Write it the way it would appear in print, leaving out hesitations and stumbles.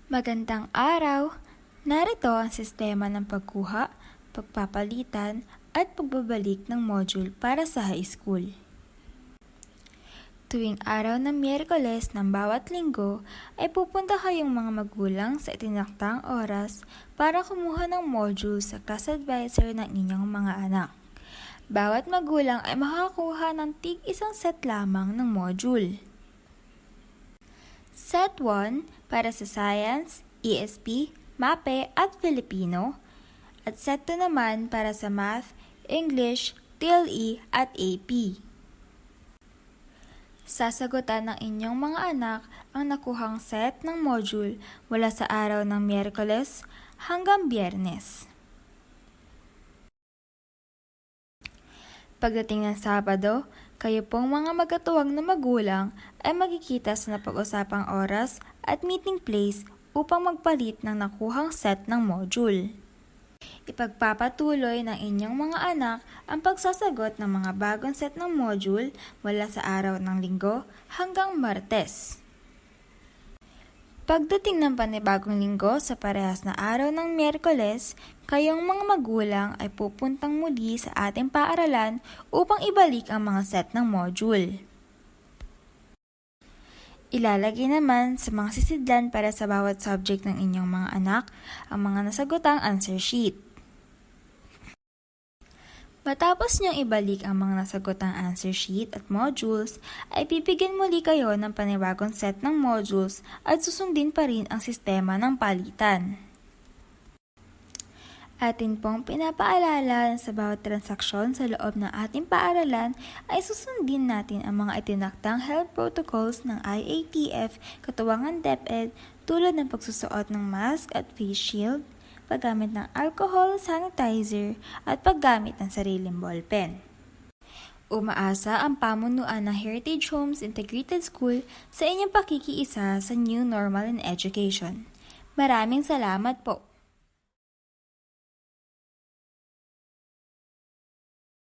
Magandang araw! Narito ang sistema ng pagkuha, pagpapalitan, at pagbabalik ng module para sa high school. Tuwing araw ng Miyerkules ng bawat linggo ay pupunta kayong mga magulang sa itinaktang oras para kumuha ng module sa class advisor ng inyong mga anak. Bawat magulang ay makakakuha ng tig-isang set lamang ng module. Set 1 para sa Science, ESP, MAPE at Filipino, at Set 2 naman para sa Math, English, TLE at AP. Sasagutan ng inyong mga anak ang nakuhang set ng module mula sa araw ng Miyerkules hanggang Biyernes. Pagdating ng Sabado, kayo pong mga magkatuwang na magulang ay magkikita sa napag-usapang oras at meeting place upang magpalit ng nakuhang set ng module. Ipagpapatuloy ng inyong mga anak ang pagsasagot ng mga bagong set ng module mula sa araw ng Linggo hanggang Martes. Pagdating ng panibagong linggo sa parehas na araw ng Miyerkules, kayong mga magulang ay pupuntang muli sa ating paaralan upang ibalik ang mga set ng module. Ilalagay naman sa mga sisidlan para sa bawat subject ng inyong mga anak ang mga nasagotang answer sheet. Matapos niyong ibalik ang mga nasagotang answer sheet at modules, ay bibigyan muli kayo ng panibagong set ng modules at susundin pa rin ang sistema ng palitan. Atin pong pinapaalala na sa bawat transaksyon sa loob ng ating paaralan ay susundin natin ang mga itinaktang health protocols ng IATF katuwangan DepEd tulad ng pagsusuot ng mask at face shield, paggamit ng alcohol, sanitizer, at paggamit ng sariling ballpen. Umaasa ang pamunuan ng Heritage Homes Integrated School sa inyong pakikiisa sa New Normal in Education. Maraming salamat po!